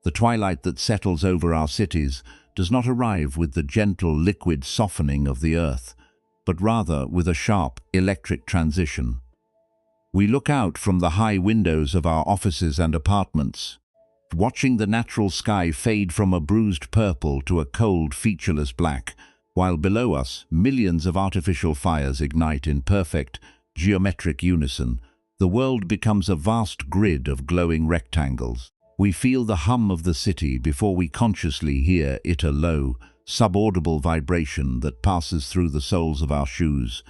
The twilight that settles over our cities does not arrive with the gentle liquid softening of the earth, but rather with a sharp electric transition. We look out from the high windows of our offices and apartments, watching the natural sky fade from a bruised purple to a cold, featureless black, while below us millions of artificial fires ignite in perfect, geometric unison. The world becomes a vast grid of glowing rectangles. We feel the hum of the city before we consciously hear it, a low, subaudible vibration that passes through the soles of our shoes,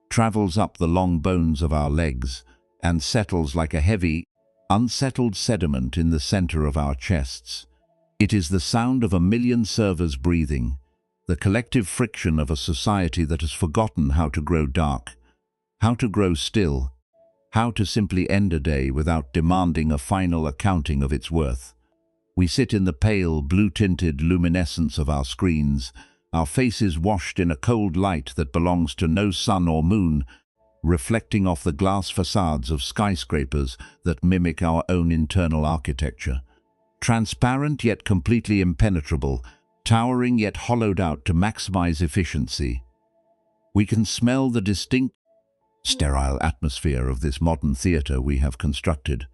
travels up the long bones of our legs, and settles like a heavy, unsettled sediment in the center of our chests. It is the sound of a million servers breathing, the collective friction of a society that has forgotten how to grow dark, how to grow still, how to simply end a day without demanding a final accounting of its worth. We sit in the pale, blue-tinted luminescence of our screens, our faces washed in a cold light that belongs to no sun or moon, reflecting off the glass facades of skyscrapers that mimic our own internal architecture. Transparent yet completely impenetrable, towering yet hollowed out to maximize efficiency. We can smell the distinct, sterile atmosphere of this modern theater we have constructed.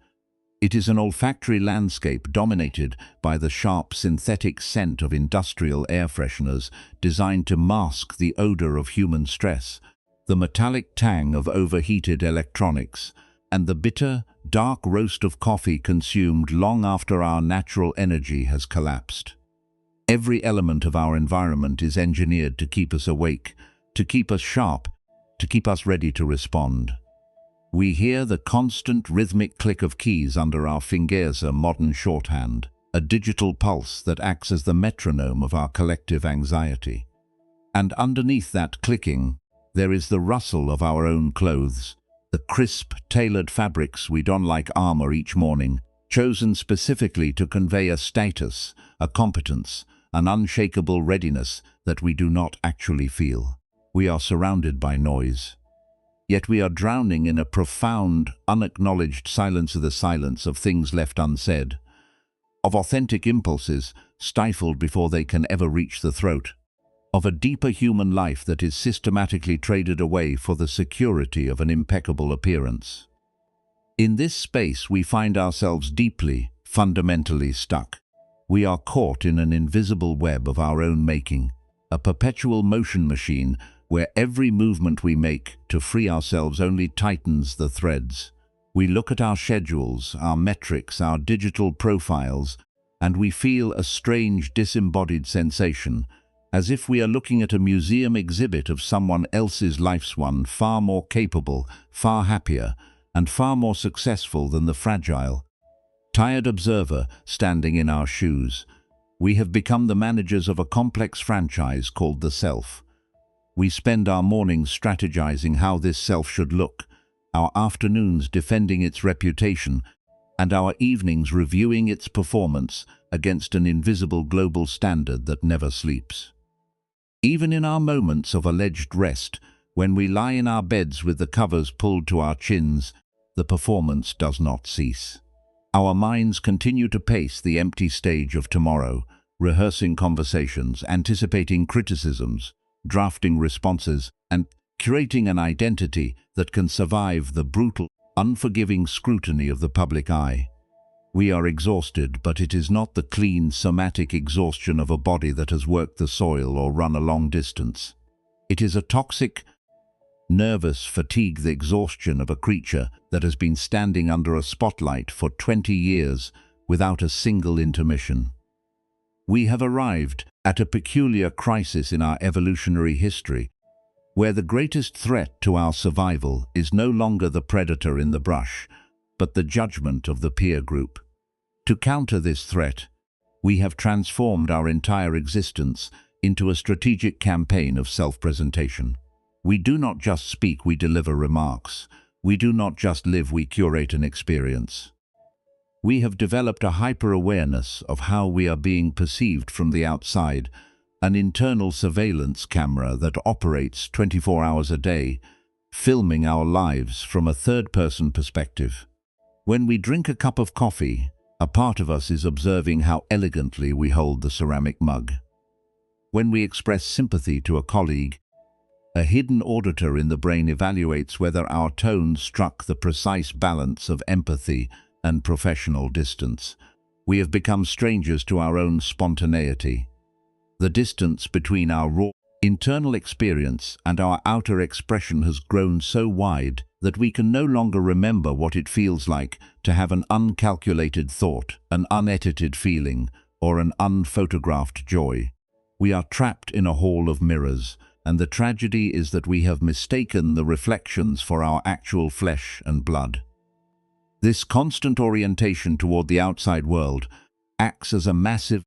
It is an olfactory landscape dominated by the sharp synthetic scent of industrial air fresheners designed to mask the odor of human stress, the metallic tang of overheated electronics, and the bitter, dark roast of coffee consumed long after our natural energy has collapsed. Every element of our environment is engineered to keep us awake, to keep us sharp, to keep us ready to respond. We hear the constant rhythmic click of keys under our fingers, a modern shorthand, a digital pulse that acts as the metronome of our collective anxiety. And underneath that clicking, there is the rustle of our own clothes, the crisp, tailored fabrics we don like armor each morning, chosen specifically to convey a status, a competence, an unshakable readiness that we do not actually feel. We are surrounded by noise. Yet we are drowning in a profound, unacknowledged silence of the silence of things left unsaid, of authentic impulses stifled before they can ever reach the throat, of a deeper human life that is systematically traded away for the security of an impeccable appearance. In this space we find ourselves deeply, fundamentally stuck. We are caught in an invisible web of our own making, a perpetual motion machine where every movement we make to free ourselves only tightens the threads. We look at our schedules, our metrics, our digital profiles, and we feel a strange disembodied sensation, as if we are looking at a museum exhibit of someone else's life's one, far more capable, far happier, and far more successful than the fragile, tired observer standing in our shoes. We have become the managers of a complex franchise called the self. We spend our mornings strategizing how this self should look, our afternoons defending its reputation, and our evenings reviewing its performance against an invisible global standard that never sleeps. Even in our moments of alleged rest, when we lie in our beds with the covers pulled to our chins, the performance does not cease. Our minds continue to pace the empty stage of tomorrow, rehearsing conversations, anticipating criticisms, drafting responses, and curating an identity that can survive the brutal, unforgiving scrutiny of the public eye. We are exhausted, but it is not the clean, somatic exhaustion of a body that has worked the soil or run a long distance. It is a toxic, nervous fatigue, the exhaustion of a creature that has been standing under a spotlight for 20 years without a single intermission. We have arrived at a peculiar crisis in our evolutionary history, where the greatest threat to our survival is no longer the predator in the brush, but the judgment of the peer group. To counter this threat, we have transformed our entire existence into a strategic campaign of self-presentation. We do not just speak, we deliver remarks. We do not just live, we curate an experience. We have developed a hyper-awareness of how we are being perceived from the outside, an internal surveillance camera that operates 24 hours a day, filming our lives from a third-person perspective. When we drink a cup of coffee, A part of us is observing how elegantly we hold the ceramic mug. When we express sympathy to a colleague, a hidden auditor in the brain evaluates whether our tone struck the precise balance of empathy and professional distance. We have become strangers to our own spontaneity. The distance between our raw internal experience and our outer expression has grown so wide that we can no longer remember what it feels like to have an uncalculated thought, an unedited feeling, or an unphotographed joy. We are trapped in a hall of mirrors, and the tragedy is that we have mistaken the reflections for our actual flesh and blood. This constant orientation toward the outside world acts as a massive,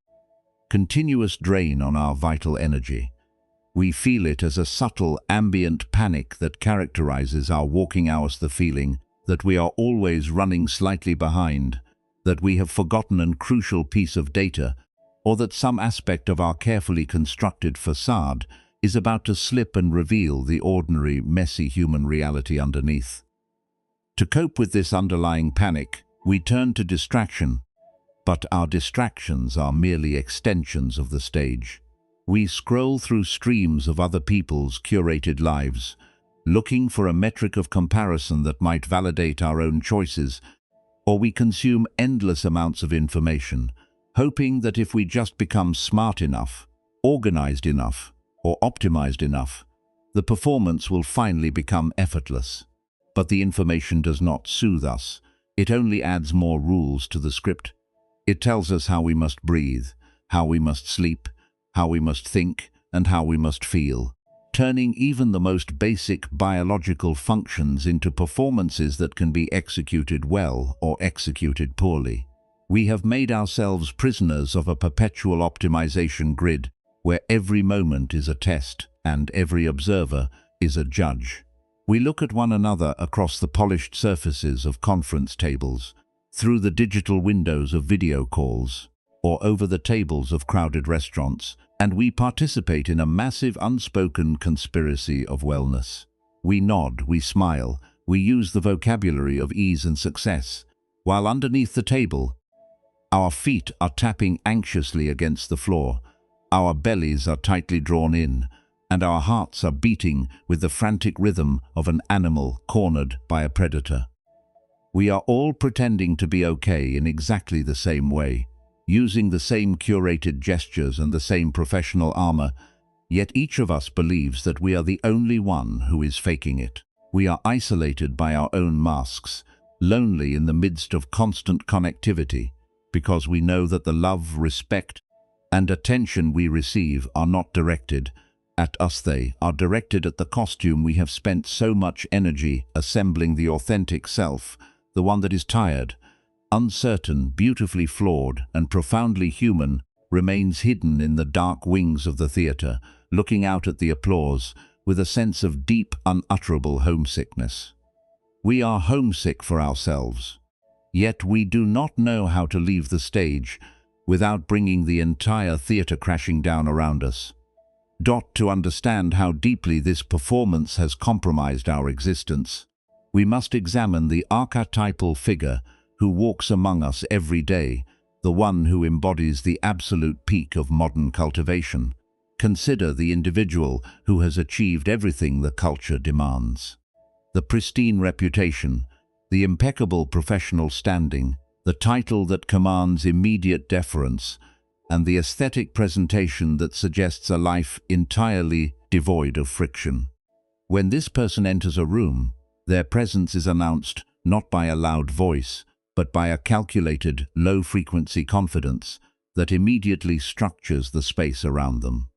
continuous drain on our vital energy. We feel it as a subtle, ambient panic that characterizes our walking hours, the feeling that we are always running slightly behind, that we have forgotten a crucial piece of data, or that some aspect of our carefully constructed facade is about to slip and reveal the ordinary, messy human reality underneath. To cope with this underlying panic, we turn to distraction, but our distractions are merely extensions of the stage. We scroll through streams of other people's curated lives, looking for a metric of comparison that might validate our own choices, or we consume endless amounts of information, hoping that if we just become smart enough, organized enough, or optimized enough, the performance will finally become effortless. But the information does not soothe us. It only adds more rules to the script. It tells us how we must breathe, how we must sleep, how we must think, and how we must feel, turning even the most basic biological functions into performances that can be executed well or executed poorly. We have made ourselves prisoners of a perpetual optimization grid where every moment is a test and every observer is a judge. We look at one another across the polished surfaces of conference tables, through the digital windows of video calls, or over the tables of crowded restaurants, and we participate in a massive unspoken conspiracy of wellness. We nod, we smile, we use the vocabulary of ease and success, while underneath the table, our feet are tapping anxiously against the floor, our bellies are tightly drawn in, and our hearts are beating with the frantic rhythm of an animal cornered by a predator. We are all pretending to be okay in exactly the same way, using the same curated gestures and the same professional armor, yet each of us believes that we are the only one who is faking it. We are isolated by our own masks, lonely in the midst of constant connectivity, because we know that the love, respect, and attention we receive are not directed at us. They are directed at the costume we have spent so much energy assembling. The authentic self, the one that is tired, uncertain, beautifully flawed, and profoundly human, remains hidden in the dark wings of the theater, looking out at the applause with a sense of deep, unutterable homesickness. We are homesick for ourselves, yet we do not know how to leave the stage without bringing the entire theater crashing down around us. To understand how deeply this performance has compromised our existence, we must examine the archetypal figure who walks among us every day, the one who embodies the absolute peak of modern cultivation. Consider the individual who has achieved everything the culture demands. The pristine reputation, the impeccable professional standing, the title that commands immediate deference, and the aesthetic presentation that suggests a life entirely devoid of friction. When this person enters a room, their presence is announced not by a loud voice, but by a calculated, low-frequency confidence that immediately structures the space around them.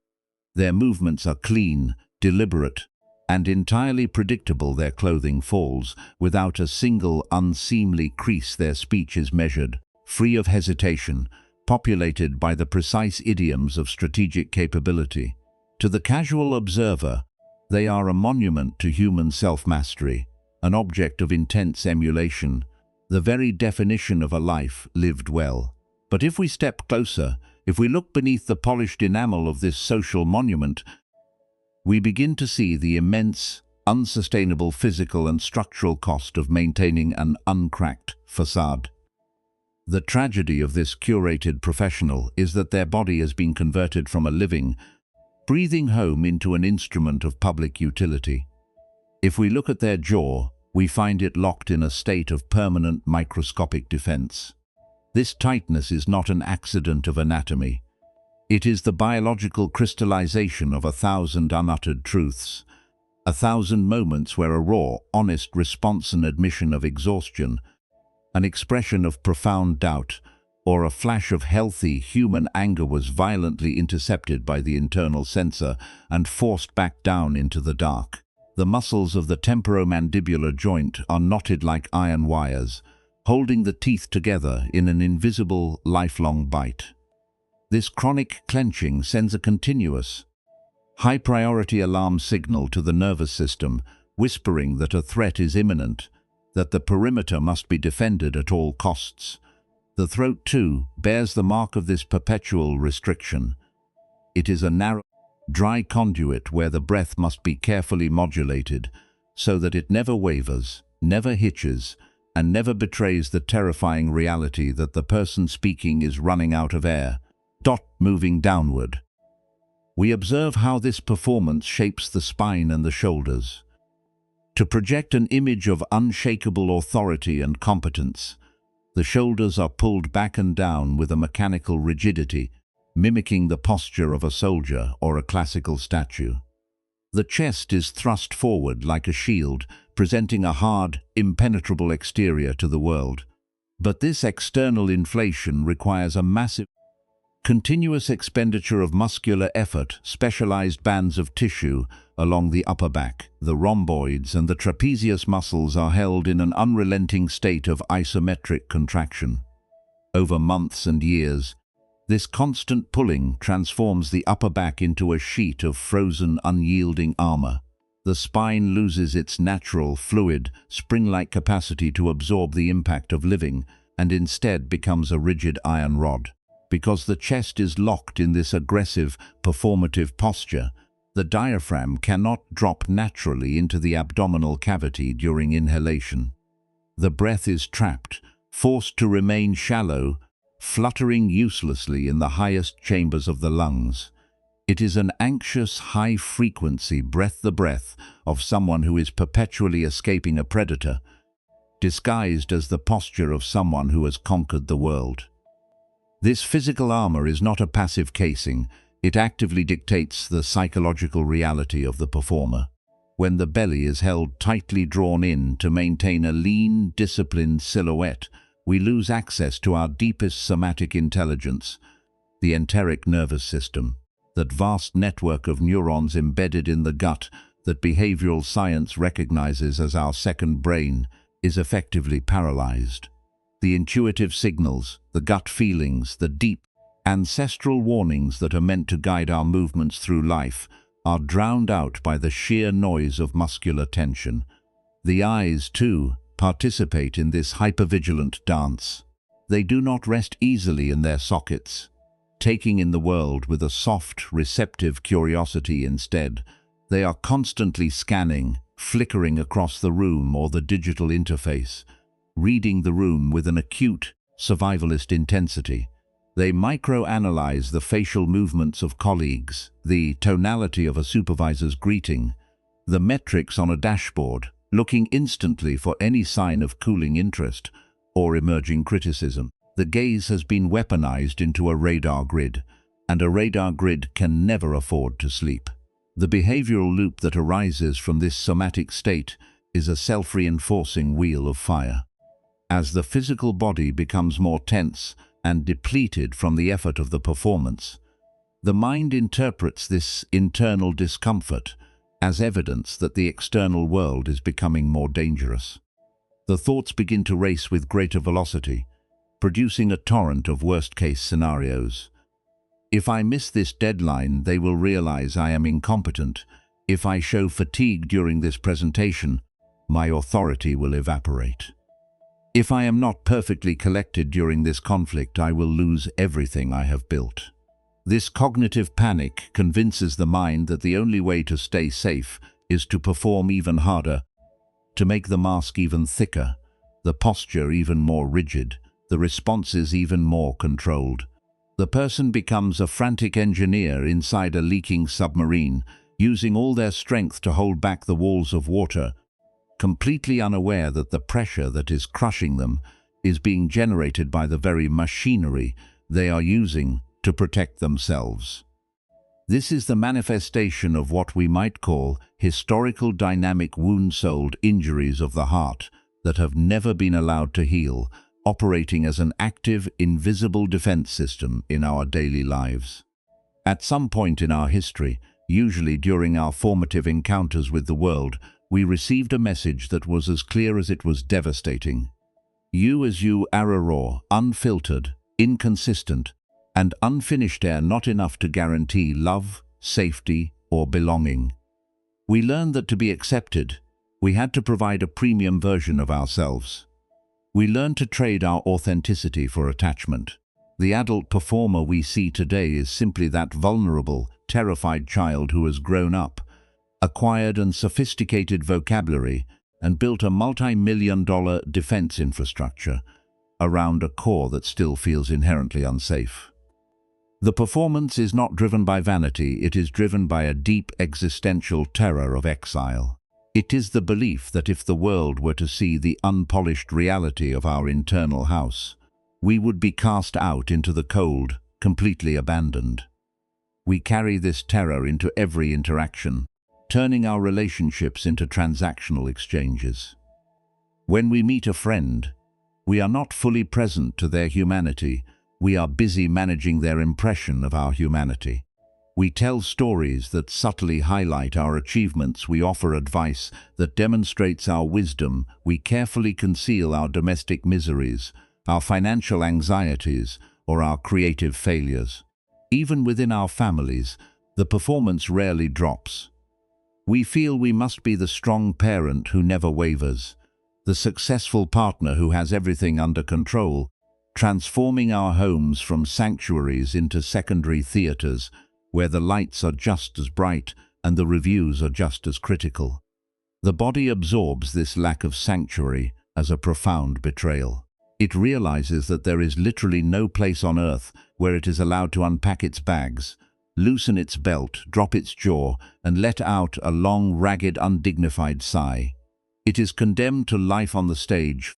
Their movements are clean, deliberate, and entirely predictable. Their clothing falls without a single unseemly crease. Their speech is measured, free of hesitation, populated by the precise idioms of strategic capability. To the casual observer, they are a monument to human self-mastery, an object of intense emulation, the very definition of a life lived well. But if we step closer, if we look beneath the polished enamel of this social monument, we begin to see the immense, unsustainable physical and structural cost of maintaining an uncracked facade. The tragedy of this curated professional is that their body has been converted from a living, breathing home into an instrument of public utility. If we look at their jaw, we find it locked in a state of permanent microscopic defense. This tightness is not an accident of anatomy. It is the biological crystallization of 1,000 unuttered truths, 1,000 moments where a raw, honest response and admission of exhaustion, an expression of profound doubt, or a flash of healthy human anger was violently intercepted by the internal censor and forced back down into the dark. The muscles of the temporomandibular joint are knotted like iron wires, holding the teeth together in an invisible, lifelong bite. This chronic clenching sends a continuous, high-priority alarm signal to the nervous system, whispering that a threat is imminent, that the perimeter must be defended at all costs. The throat, too, bears the mark of this perpetual restriction. It is a narrow, dry conduit where the breath must be carefully modulated so that it never wavers, never hitches, and never betrays the terrifying reality that the person speaking is running out of air, moving downward. We observe how this performance shapes the spine and the shoulders. To project an image of unshakable authority and competence, the shoulders are pulled back and down with a mechanical rigidity, mimicking the posture of a soldier or a classical statue. The chest is thrust forward like a shield, presenting a hard, impenetrable exterior to the world. But this external inflation requires a massive, continuous expenditure of muscular effort. Specialized bands of tissue along the upper back, the rhomboids and the trapezius muscles are held in an unrelenting state of isometric contraction. Over months and years, this constant pulling transforms the upper back into a sheet of frozen, unyielding armor. The spine loses its natural, fluid, spring-like capacity to absorb the impact of living and instead becomes a rigid iron rod. Because the chest is locked in this aggressive, performative posture, the diaphragm cannot drop naturally into the abdominal cavity during inhalation. The breath is trapped, forced to remain shallow, fluttering uselessly in the highest chambers of the lungs. It is an anxious, high-frequency breath, the breath of someone who is perpetually escaping a predator, disguised as the posture of someone who has conquered the world. This physical armor is not a passive casing. It actively dictates the psychological reality of the performer. When the belly is held tightly drawn in to maintain a lean, disciplined silhouette, we lose access to our deepest somatic intelligence, the enteric nervous system, that vast network of neurons embedded in the gut that behavioral science recognizes as our second brain, is effectively paralyzed. The intuitive signals, the gut feelings, the deep, ancestral warnings that are meant to guide our movements through life are drowned out by the sheer noise of muscular tension. The eyes, too, participate in this hypervigilant dance. They do not rest easily in their sockets, taking in the world with a soft, receptive curiosity instead. They are constantly scanning, flickering across the room or the digital interface, reading the room with an acute, survivalist intensity. They micro-analyze the facial movements of colleagues, the tonality of a supervisor's greeting, the metrics on a dashboard, looking instantly for any sign of cooling interest or emerging criticism. The gaze has been weaponized into a radar grid, and a radar grid can never afford to sleep. The behavioral loop that arises from this somatic state is a self-reinforcing wheel of fire. As the physical body becomes more tense and depleted from the effort of the performance, the mind interprets this internal discomfort as evidence that the external world is becoming more dangerous. The thoughts begin to race with greater velocity, producing a torrent of worst-case scenarios. If I miss this deadline, they will realize I am incompetent. If I show fatigue during this presentation, my authority will evaporate. If I am not perfectly collected during this conflict, I will lose everything I have built. This cognitive panic convinces the mind that the only way to stay safe is to perform even harder, to make the mask even thicker, the posture even more rigid, the response is even more controlled. The person becomes a frantic engineer inside a leaking submarine, using all their strength to hold back the walls of water, completely unaware that the pressure that is crushing them is being generated by the very machinery they are using to protect themselves. This is the manifestation of what we might call historical dynamic wound-souled injuries of the heart that have never been allowed to heal, operating as an active, invisible defense system in our daily lives. At some point in our history, usually during our formative encounters with the world, we received a message that was as clear as it was devastating. You as you are raw, unfiltered, inconsistent, and unfinished are not enough to guarantee love, safety, or belonging. We learned that to be accepted, we had to provide a premium version of ourselves. We learned to trade our authenticity for attachment. The adult performer we see today is simply that vulnerable, terrified child who has grown up, acquired and sophisticated vocabulary, and built a multi-million-dollar defense infrastructure around a core that still feels inherently unsafe. The performance is not driven by vanity, it is driven by a deep existential terror of exile. It is the belief that if the world were to see the unpolished reality of our internal house, we would be cast out into the cold, completely abandoned. We carry this terror into every interaction, turning our relationships into transactional exchanges. When we meet a friend, we are not fully present to their humanity, we are busy managing their impression of our humanity. We tell stories that subtly highlight our achievements, we offer advice that demonstrates our wisdom, we carefully conceal our domestic miseries, our financial anxieties, or our creative failures. Even within our families, the performance rarely drops. We feel we must be the strong parent who never wavers, the successful partner who has everything under control, transforming our homes from sanctuaries into secondary theaters, where the lights are just as bright and the reviews are just as critical. The body absorbs this lack of sanctuary as a profound betrayal. It realizes that there is literally no place on earth where it is allowed to unpack its bags, loosen its belt, drop its jaw, and let out a long, ragged, undignified sigh. It is condemned to life on the stage,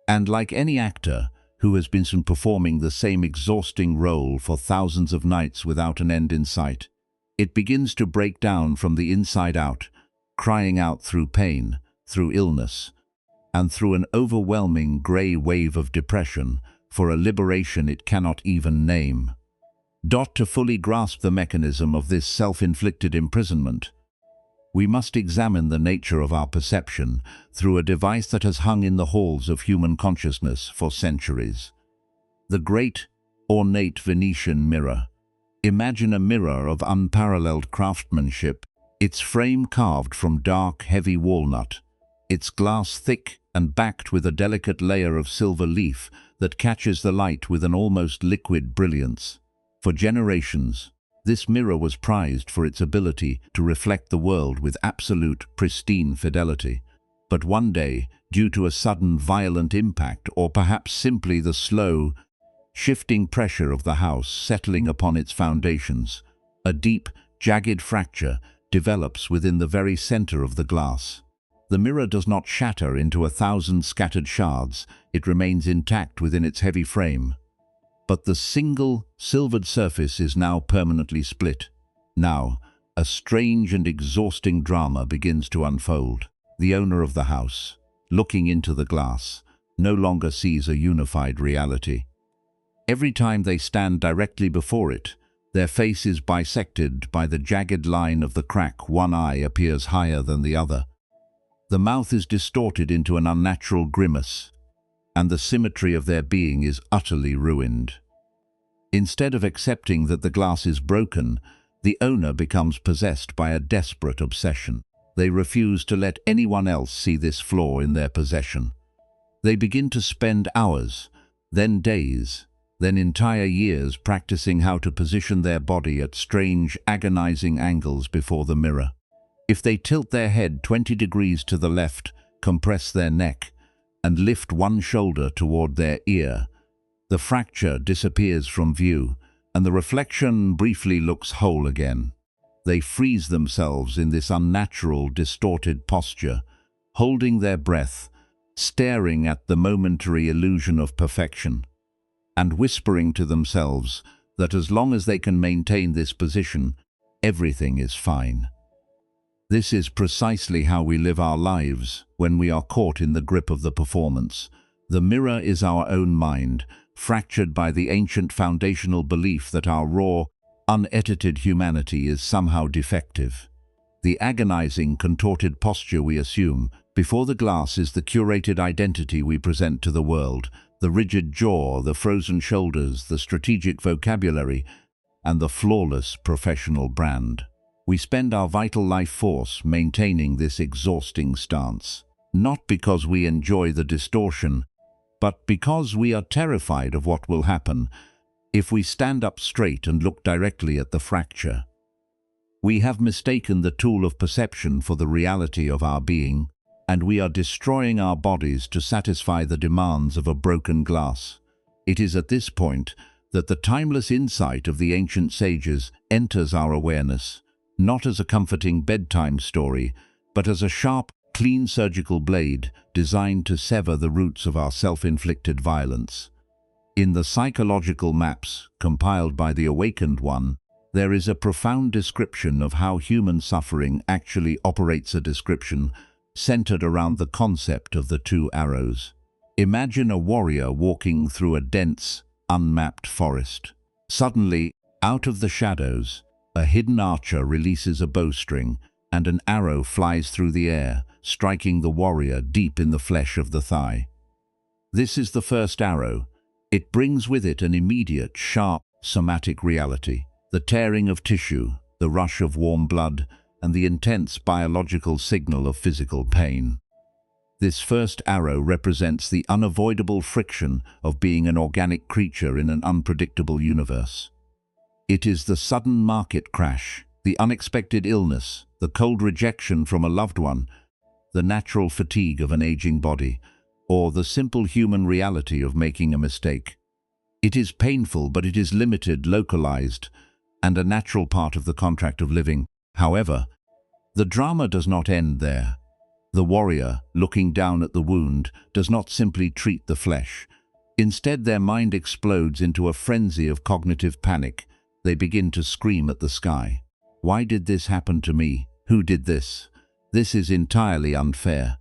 and like any actor who has been performing the same exhausting role for thousands of nights without an end in sight, it begins to break down from the inside out, crying out through pain, through illness, and through an overwhelming grey wave of depression for a liberation it cannot even name. To fully grasp the mechanism of this self-inflicted imprisonment, we must examine the nature of our perception through a device that has hung in the halls of human consciousness for centuries. The great, ornate Venetian mirror. Imagine a mirror of unparalleled craftsmanship, its frame carved from dark, heavy walnut, its glass thick and backed with a delicate layer of silver leaf that catches the light with an almost liquid brilliance. For generations, this mirror was prized for its ability to reflect the world with absolute, pristine fidelity. But one day, due to a sudden violent impact, or perhaps simply the slow, shifting pressure of the house settling upon its foundations, a deep, jagged fracture develops within the very center of the glass. The mirror does not shatter into 1,000 scattered shards, it remains intact within its heavy frame. But the single, silvered surface is now permanently split. Now, a strange and exhausting drama begins to unfold. The owner of the house, looking into the glass, no longer sees a unified reality. Every time they stand directly before it, their face is bisected by the jagged line of the crack. One eye appears higher than the other. The mouth is distorted into an unnatural grimace, and the symmetry of their being is utterly ruined. Instead of accepting that the glass is broken, the owner becomes possessed by a desperate obsession. They refuse to let anyone else see this flaw in their possession. They begin to spend hours, then days, then entire years practicing how to position their body at strange, agonizing angles before the mirror. If they tilt their head 20 degrees to the left, compress their neck, and lift one shoulder toward their ear, The fracture disappears from view, and the reflection briefly looks whole again. They freeze themselves in this unnatural, distorted posture, holding their breath, staring at the momentary illusion of perfection, and whispering to themselves that as long as they can maintain this position, everything is fine. This is precisely how we live our lives when we are caught in the grip of the performance. The mirror is our own mind, fractured by the ancient foundational belief that our raw, unedited humanity is somehow defective. The agonizing, contorted posture we assume before the glass is the curated identity we present to the world. The rigid jaw, the frozen shoulders, the strategic vocabulary, and the flawless professional brand. We spend our vital life force maintaining this exhausting stance, not because we enjoy the distortion, but because we are terrified of what will happen if we stand up straight and look directly at the fracture. We have mistaken the tool of perception for the reality of our being, and we are destroying our bodies to satisfy the demands of a broken glass. It is at this point that the timeless insight of the ancient sages enters our awareness, not as a comforting bedtime story, but as a sharp, clean surgical blade designed to sever the roots of our self-inflicted violence. In the psychological maps compiled by the Awakened One, there is a profound description of how human suffering actually operates, a description centered around the concept of the two arrows. Imagine a warrior walking through a dense, unmapped forest. Suddenly, out of the shadows, a hidden archer releases a bowstring, and an arrow flies through the air, striking the warrior deep in the flesh of the thigh. This is the first arrow. It brings with it an immediate, sharp, somatic reality. The tearing of tissue, the rush of warm blood, and the intense biological signal of physical pain. This first arrow represents the unavoidable friction of being an organic creature in an unpredictable universe. It is the sudden market crash, the unexpected illness, the cold rejection from a loved one, the natural fatigue of an aging body, or the simple human reality of making a mistake. It is painful, but it is limited, localized, and a natural part of the contract of living. However, the drama does not end there. The warrior, looking down at the wound, does not simply treat the flesh. Instead, their mind explodes into a frenzy of cognitive panic. They begin to scream at the sky. Why did this happen to me? Who did this? This is entirely unfair.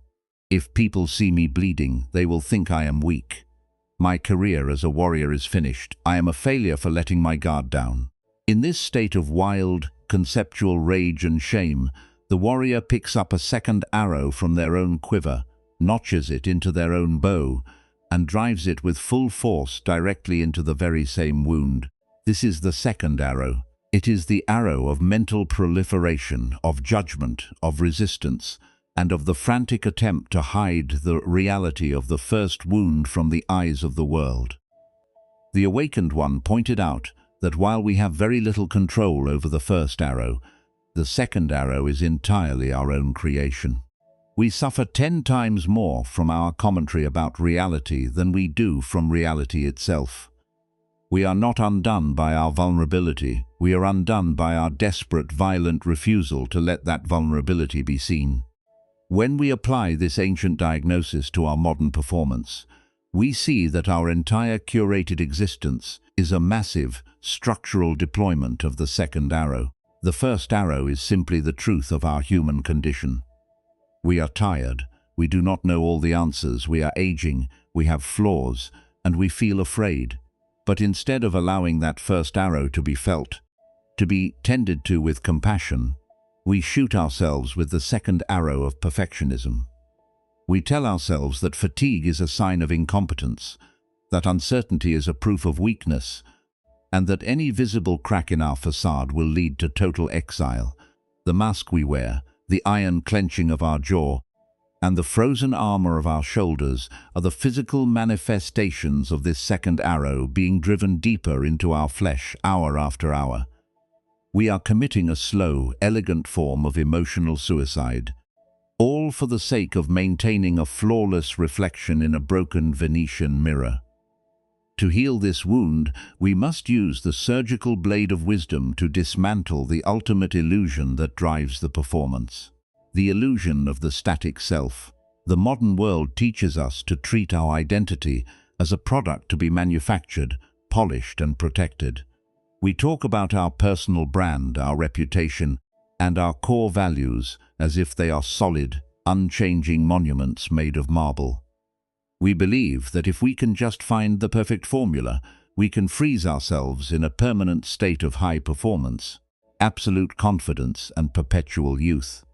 If people see me bleeding, they will think I am weak. My career as a warrior is finished. I am a failure for letting my guard down. In this state of wild, conceptual rage and shame, the warrior picks up a second arrow from their own quiver, notches it into their own bow, and drives it with full force directly into the very same wound. This is the second arrow. It is the arrow of mental proliferation, of judgment, of resistance, and of the frantic attempt to hide the reality of the first wound from the eyes of the world. The Awakened One pointed out that while we have very little control over the first arrow, the second arrow is entirely our own creation. We suffer 10 times more from our commentary about reality than we do from reality itself. We are not undone by our vulnerability, we are undone by our desperate, violent refusal to let that vulnerability be seen. When we apply this ancient diagnosis to our modern performance, we see that our entire curated existence is a massive, structural deployment of the second arrow. The first arrow is simply the truth of our human condition. We are tired, we do not know all the answers, we are aging, we have flaws, and we feel afraid. But instead of allowing that first arrow to be felt, to be tended to with compassion, we shoot ourselves with the second arrow of perfectionism. We tell ourselves that fatigue is a sign of incompetence, that uncertainty is a proof of weakness, and that any visible crack in our facade will lead to total exile. The mask we wear, the iron clenching of our jaw, and the frozen armor of our shoulders are the physical manifestations of this second arrow being driven deeper into our flesh hour after hour. We are committing a slow, elegant form of emotional suicide, all for the sake of maintaining a flawless reflection in a broken Venetian mirror. To heal this wound, we must use the surgical blade of wisdom to dismantle the ultimate illusion that drives the performance. The illusion of the static self. The modern world teaches us to treat our identity as a product to be manufactured, polished and protected. We talk about our personal brand, our reputation, and our core values as if they are solid, unchanging monuments made of marble. We believe that if we can just find the perfect formula, we can freeze ourselves in a permanent state of high performance, absolute confidence and perpetual youth.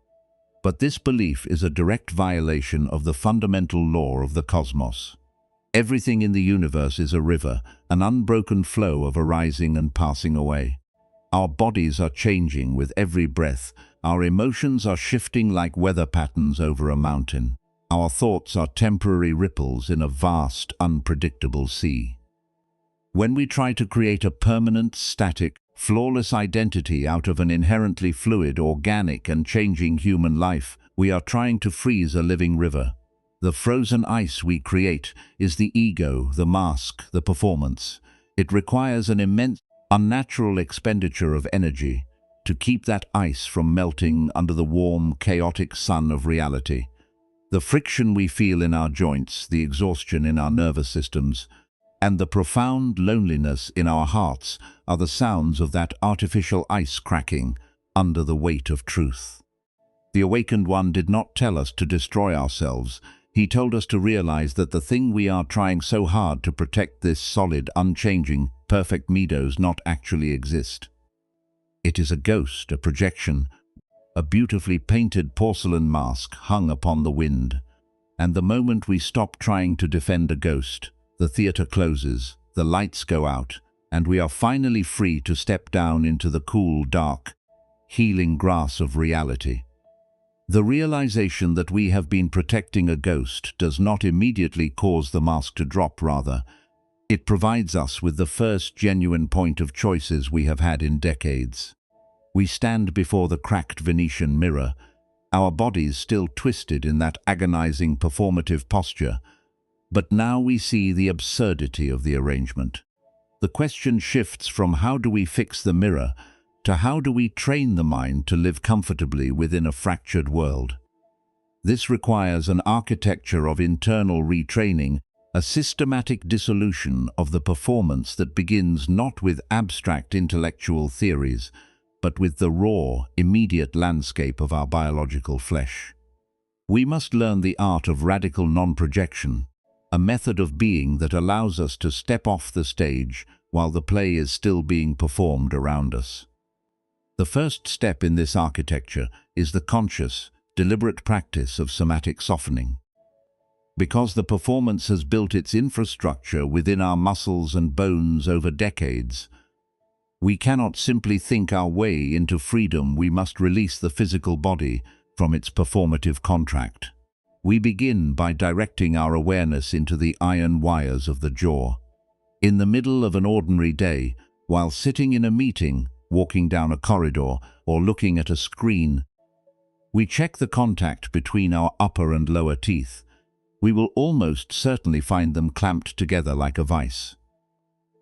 But this belief is a direct violation of the fundamental law of the cosmos. Everything in the universe is a river, an unbroken flow of arising and passing away. Our bodies are changing with every breath. Our emotions are shifting like weather patterns over a mountain. Our thoughts are temporary ripples in a vast, unpredictable sea. When we try to create a permanent, static, flawless identity out of an inherently fluid, organic and changing human life, we are trying to freeze a living river. The frozen ice we create is the ego, the mask, the performance. It requires an immense, unnatural expenditure of energy to keep that ice from melting under the warm, chaotic sun of reality. The friction we feel in our joints, the exhaustion in our nervous systems, and the profound loneliness in our hearts are the sounds of that artificial ice cracking under the weight of truth. The awakened one did not tell us to destroy ourselves. He told us to realize that the thing we are trying so hard to protect, this solid, unchanging, perfect me, does not actually exist. It is a ghost, a projection, a beautifully painted porcelain mask hung upon the wind. And the moment we stop trying to defend a ghost, the theater closes, the lights go out, and we are finally free to step down into the cool, dark, healing grass of reality. The realization that we have been protecting a ghost does not immediately cause the mask to drop, rather. It provides us with the first genuine point of choices we have had in decades. We stand before the cracked Venetian mirror, our bodies still twisted in that agonizing performative posture, but now we see the absurdity of the arrangement. The question shifts from how do we fix the mirror to how do we train the mind to live comfortably within a fractured world. This requires an architecture of internal retraining, a systematic dissolution of the performance that begins not with abstract intellectual theories, but with the raw, immediate landscape of our biological flesh. We must learn the art of radical non-projection, a method of being that allows us to step off the stage while the play is still being performed around us. The first step in this architecture is the conscious, deliberate practice of somatic softening. Because the performance has built its infrastructure within our muscles and bones over decades, we cannot simply think our way into freedom. We must release the physical body from its performative contract. We begin by directing our awareness into the iron wires of the jaw. In the middle of an ordinary day, while sitting in a meeting, walking down a corridor, or looking at a screen, we check the contact between our upper and lower teeth. We will almost certainly find them clamped together like a vice.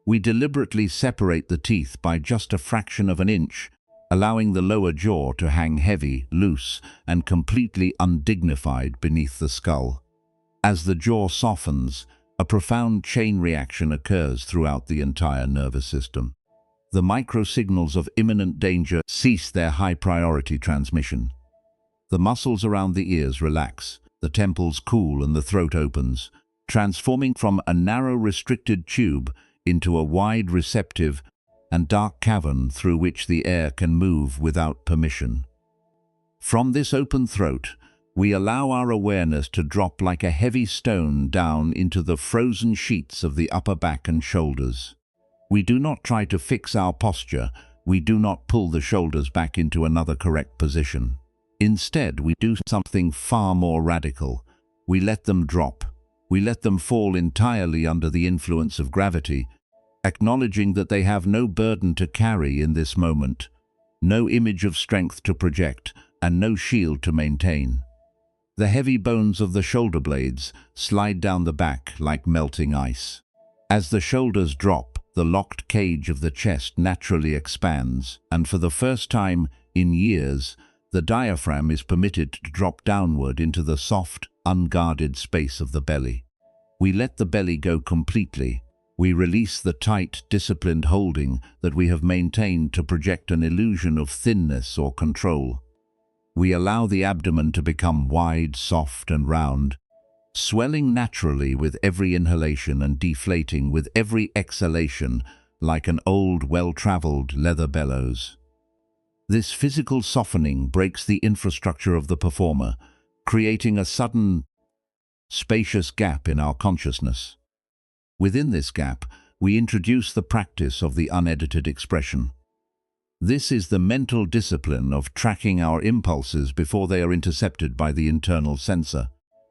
We deliberately separate the teeth by just a fraction of an inch, allowing the lower jaw to hang heavy, loose, and completely undignified beneath the skull. As the jaw softens, a profound chain reaction occurs throughout the entire nervous system. The microsignals of imminent danger cease their high-priority transmission. The muscles around the ears relax, the temples cool and the throat opens, transforming from a narrow, restricted tube into a wide, receptive, and dark cavern through which the air can move without permission. From this open throat, we allow our awareness to drop like a heavy stone down into the frozen sheets of the upper back and shoulders. We do not try to fix our posture. We do not pull the shoulders back into another correct position. Instead, we do something far more radical. We let them drop. We let them fall entirely under the influence of gravity, acknowledging that they have no burden to carry in this moment, no image of strength to project, and no shield to maintain. The heavy bones of the shoulder blades slide down the back like melting ice. As the shoulders drop, the locked cage of the chest naturally expands, and for the first time in years, the diaphragm is permitted to drop downward into the soft, unguarded space of the belly. We let the belly go completely. We release the tight, disciplined holding that we have maintained to project an illusion of thinness or control. We allow the abdomen to become wide, soft, and round, swelling naturally with every inhalation and deflating with every exhalation like an old, well-traveled leather bellows. This physical softening breaks the infrastructure of the performer, creating a sudden, spacious gap in our consciousness. Within this gap, we introduce the practice of the unedited expression. This is the mental discipline of tracking our impulses before they are intercepted by the internal censor.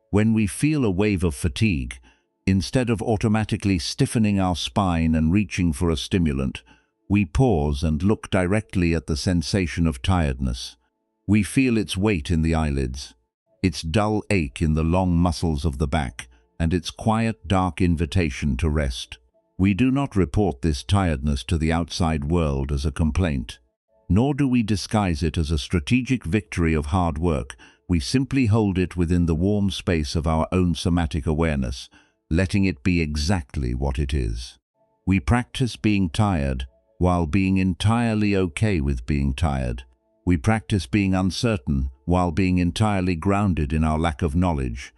When we feel a wave of fatigue, instead of automatically stiffening our spine and reaching for a stimulant, we pause and look directly at the sensation of tiredness. We feel its weight in the eyelids, its dull ache in the long muscles of the back, and its quiet, dark invitation to rest. We do not report this tiredness to the outside world as a complaint, nor do we disguise it as a strategic victory of hard work. We simply hold it within the warm space of our own somatic awareness, letting it be exactly what it is. We practice being tired while being entirely okay with being tired. We practice being uncertain while being entirely grounded in our lack of knowledge.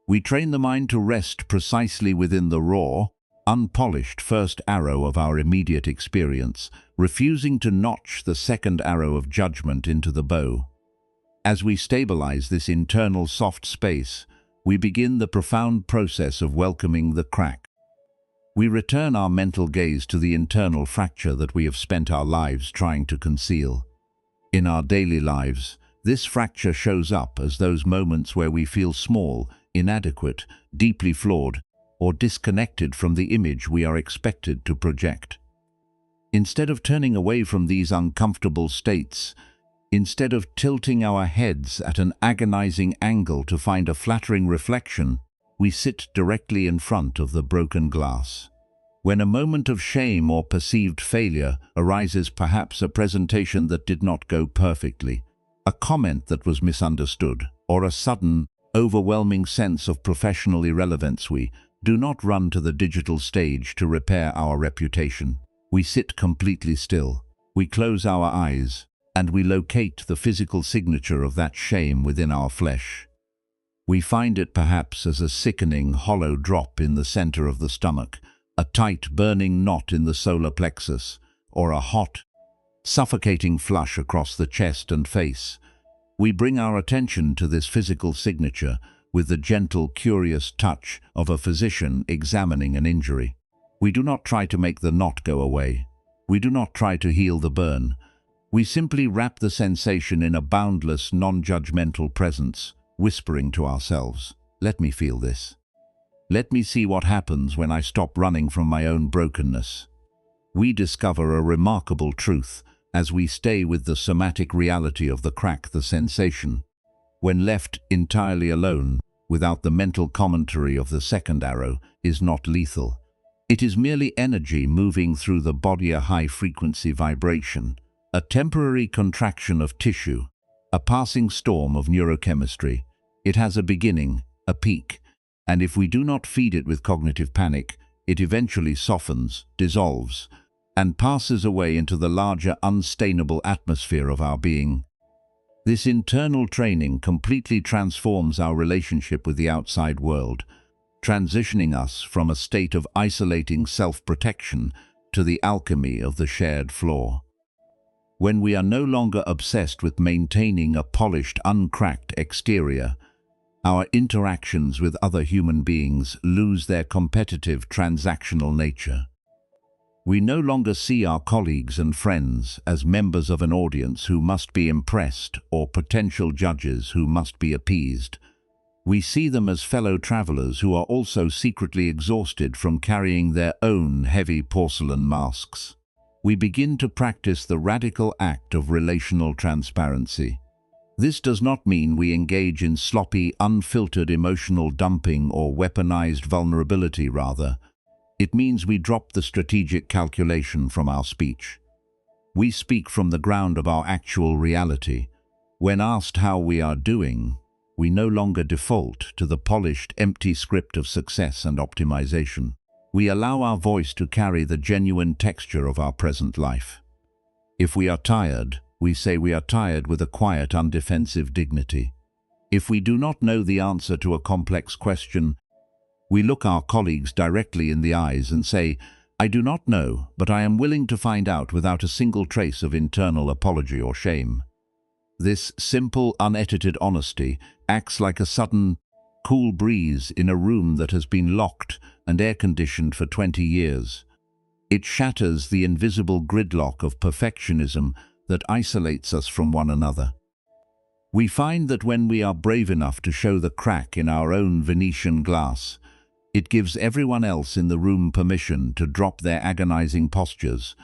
We train the mind to rest precisely within the raw, unpolished first arrow of our immediate experience, refusing to notch the second arrow of judgment into the bow. As we stabilize this internal soft space, we begin the profound process of welcoming the crack. We return our mental gaze to the internal fracture that we have spent our lives trying to conceal. In our daily lives, this fracture shows up as those moments where we feel small, inadequate, deeply flawed, or disconnected from the image we are expected to project. Instead of turning away from these uncomfortable states, instead of tilting our heads at an agonizing angle to find a flattering reflection, we sit directly in front of the broken glass. When a moment of shame or perceived failure arises, perhaps a presentation that did not go perfectly, a comment that was misunderstood, or a sudden, overwhelming sense of professional irrelevance, we do not run to the digital stage to repair our reputation. We sit completely still. We close our eyes, and we locate the physical signature of that shame within our flesh. We find it perhaps as a sickening, hollow drop in the center of the stomach, a tight, burning knot in the solar plexus, or a hot, suffocating flush across the chest and face. We bring our attention to this physical signature with the gentle, curious touch of a physician examining an injury. We do not try to make the knot go away. We do not try to heal the burn. We simply wrap the sensation in a boundless, non-judgmental presence, whispering to ourselves, "Let me feel this. Let me see what happens when I stop running from my own brokenness." We discover a remarkable truth as we stay with the somatic reality of the crack, the sensation. When left entirely alone, without the mental commentary of the second arrow, is not lethal. It is merely energy moving through the body, a high-frequency vibration, a temporary contraction of tissue, a passing storm of neurochemistry. It has a beginning, a peak, and if we do not feed it with cognitive panic, it eventually softens, dissolves, and passes away into the larger, unstainable atmosphere of our being. This internal training completely transforms our relationship with the outside world, transitioning us from a state of isolating self-protection to the alchemy of the shared floor. When we are no longer obsessed with maintaining a polished, uncracked exterior, our interactions with other human beings lose their competitive, transactional nature. We no longer see our colleagues and friends as members of an audience who must be impressed or potential judges who must be appeased. We see them as fellow travelers who are also secretly exhausted from carrying their own heavy porcelain masks. We begin to practice the radical act of relational transparency. This does not mean we engage in sloppy, unfiltered emotional dumping or weaponized vulnerability. Rather, It means we drop the strategic calculation from our speech. We speak from the ground of our actual reality. When asked how we are doing, we no longer default to the polished, empty script of success and optimization. We allow our voice to carry the genuine texture of our present life. If we are tired, we say we are tired with a quiet, undefensive dignity. If we do not know the answer to a complex question, we look our colleagues directly in the eyes and say, "I do not know, but I am willing to find out," without a single trace of internal apology or shame. This simple, unedited honesty acts like a sudden, cool breeze in a room that has been locked and air-conditioned for 20 years. It shatters the invisible gridlock of perfectionism that isolates us from one another. We find that when we are brave enough to show the crack in our own Venetian glass, it gives everyone else in the room permission to drop their agonizing postures,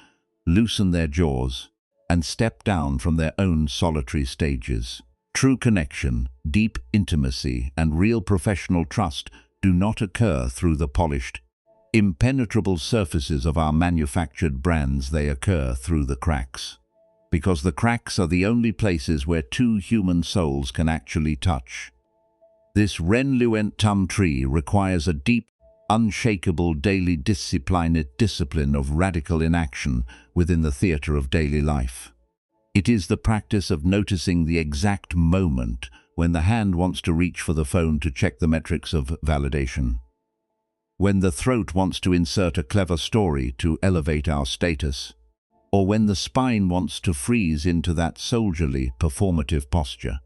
loosen their jaws, and step down from their own solitary stages. True connection, deep intimacy, and real professional trust do not occur through the polished, impenetrable surfaces of our manufactured brands. They occur through the cracks. Because the cracks are the only places where two human souls can actually touch. This Renluent Tum tree requires a deep, unshakable daily discipline of radical inaction within the theater of daily life. It is the practice of noticing the exact moment when the hand wants to reach for the phone to check the metrics of validation. When the throat wants to insert a clever story to elevate our status. Or when the spine wants to freeze into that soldierly, performative posture.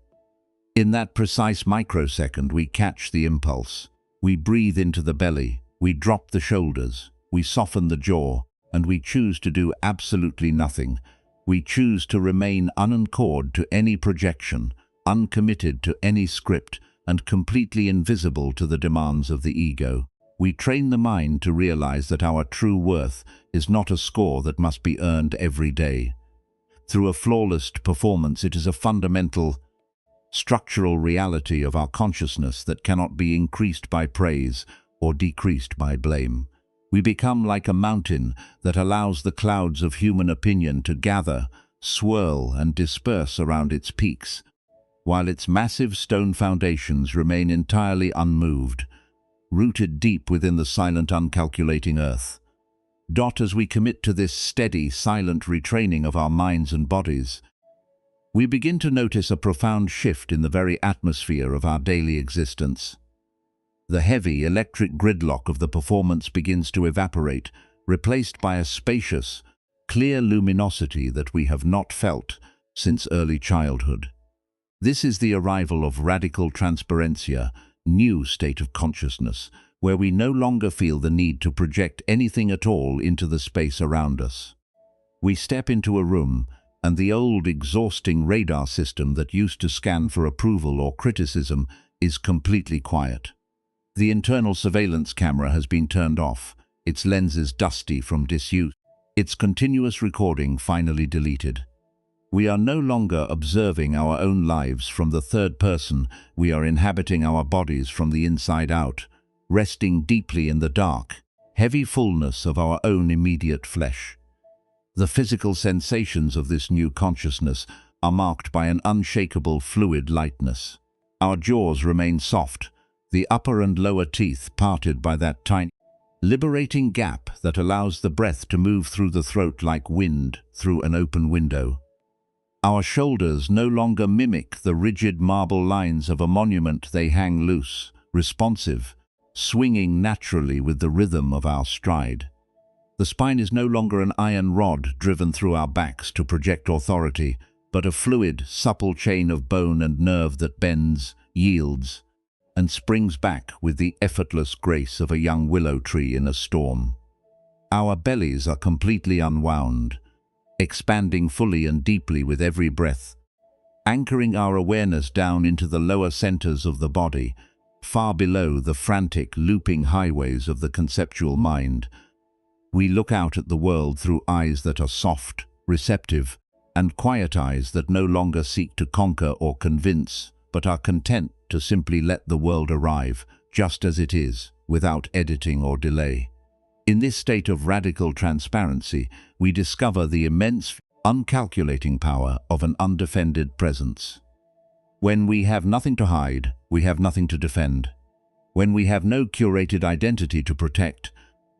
In that precise microsecond, we catch the impulse. We breathe into the belly, we drop the shoulders, we soften the jaw, and we choose to do absolutely nothing. We choose to remain unanchored to any projection, uncommitted to any script, and completely invisible to the demands of the ego. We train the mind to realize that our true worth is not a score that must be earned every day. Through a flawless performance, it is a fundamental, structural reality of our consciousness that cannot be increased by praise or decreased by blame. We become like a mountain that allows the clouds of human opinion to gather, swirl, and disperse around its peaks, while its massive stone foundations remain entirely unmoved, rooted deep within the silent, uncalculating earth. As we commit to this steady, silent retraining of our minds and bodies, we begin to notice a profound shift in the very atmosphere of our daily existence. The heavy, electric gridlock of the performance begins to evaporate, replaced by a spacious, clear luminosity that we have not felt since early childhood. This is the arrival of radical transparencia, new state of consciousness, where we no longer feel the need to project anything at all into the space around us. We step into a room, and the old, exhausting radar system that used to scan for approval or criticism is completely quiet. The internal surveillance camera has been turned off, its lenses dusty from disuse, its continuous recording finally deleted. We are no longer observing our own lives from the third person. We are inhabiting our bodies from the inside out, resting deeply in the dark, heavy fullness of our own immediate flesh. The physical sensations of this new consciousness are marked by an unshakable fluid lightness. Our jaws remain soft, the upper and lower teeth parted by that tiny, liberating gap that allows the breath to move through the throat like wind through an open window. Our shoulders no longer mimic the rigid marble lines of a monument. They hang loose, responsive, swinging naturally with the rhythm of our stride. The spine is no longer an iron rod driven through our backs to project authority, but a fluid, supple chain of bone and nerve that bends, yields, and springs back with the effortless grace of a young willow tree in a storm. Our bellies are completely unwound, expanding fully and deeply with every breath, anchoring our awareness down into the lower centers of the body, far below the frantic, looping highways of the conceptual mind. We look out at the world through eyes that are soft, receptive, and quiet eyes that no longer seek to conquer or convince, but are content to simply let the world arrive, just as it is, without editing or delay. In this state of radical transparency, we discover the immense, uncalculating power of an undefended presence. When we have nothing to hide, we have nothing to defend. When we have no curated identity to protect,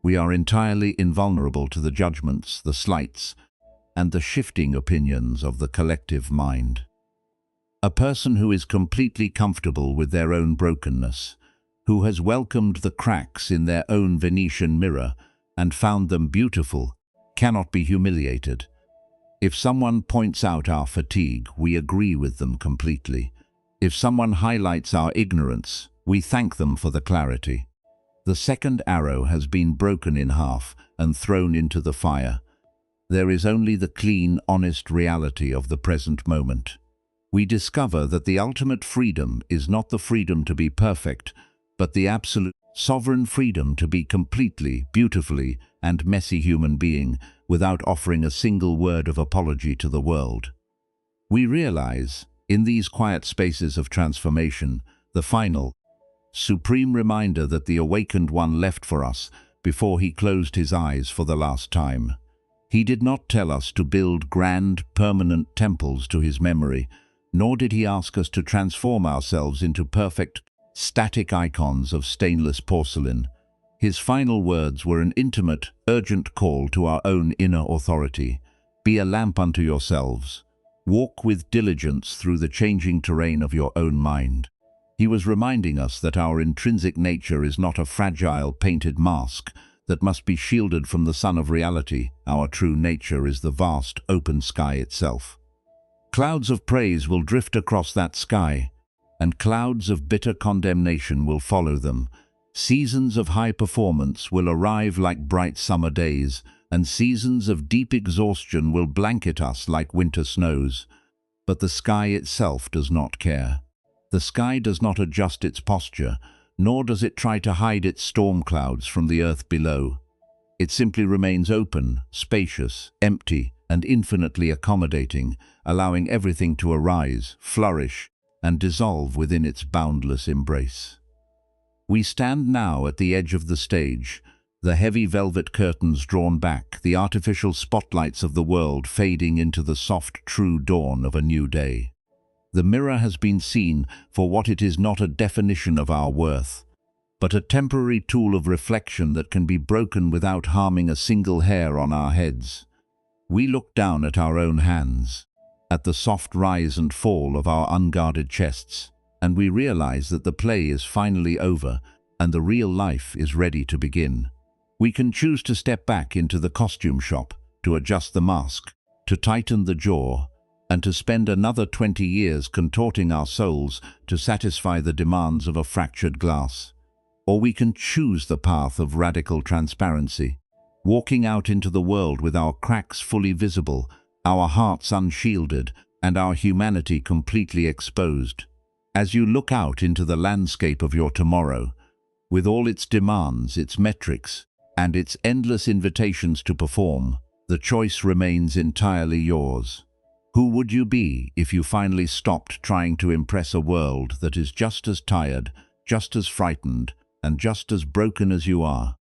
we are entirely invulnerable to the judgments, the slights, and the shifting opinions of the collective mind. A person who is completely comfortable with their own brokenness, who has welcomed the cracks in their own Venetian mirror and found them beautiful, cannot be humiliated. If someone points out our fatigue, we agree with them completely. If someone highlights our ignorance, we thank them for the clarity. The second arrow has been broken in half and thrown into the fire. There is only the clean, honest reality of the present moment. We discover that the ultimate freedom is not the freedom to be perfect, but the absolute, sovereign freedom to be completely, beautifully, and messy human being without offering a single word of apology to the world. We realize, in these quiet spaces of transformation, the final, supreme reminder that the awakened one left for us before he closed his eyes for the last time. He did not tell us to build grand, permanent temples to his memory, nor did he ask us to transform ourselves into perfect, static icons of stainless porcelain. His final words were an intimate, urgent call to our own inner authority. Be a lamp unto yourselves. Walk with diligence through the changing terrain of your own mind. He was reminding us that our intrinsic nature is not a fragile, painted mask that must be shielded from the sun of reality. Our true nature is the vast, open sky itself. Clouds of praise will drift across that sky, and clouds of bitter condemnation will follow them. Seasons of high performance will arrive like bright summer days, and seasons of deep exhaustion will blanket us like winter snows. But the sky itself does not care. The sky does not adjust its posture, nor does it try to hide its storm clouds from the earth below. It simply remains open, spacious, empty, and infinitely accommodating, allowing everything to arise, flourish, and dissolve within its boundless embrace. We stand now at the edge of the stage, the heavy velvet curtains drawn back, the artificial spotlights of the world fading into the soft, true dawn of a new day. The mirror has been seen for what it is, not a definition of our worth, but a temporary tool of reflection that can be broken without harming a single hair on our heads. We look down at our own hands, at the soft rise and fall of our unguarded chests, and we realize that the play is finally over and the real life is ready to begin. We can choose to step back into the costume shop, to adjust the mask, to tighten the jaw, and to spend another 20 years contorting our souls to satisfy the demands of a fractured glass. Or we can choose the path of radical transparency, walking out into the world with our cracks fully visible, our hearts unshielded, and our humanity completely exposed. As you look out into the landscape of your tomorrow, with all its demands, its metrics, and its endless invitations to perform, the choice remains entirely yours. Who would you be if you finally stopped trying to impress a world that is just as tired, just as frightened, and just as broken as you are?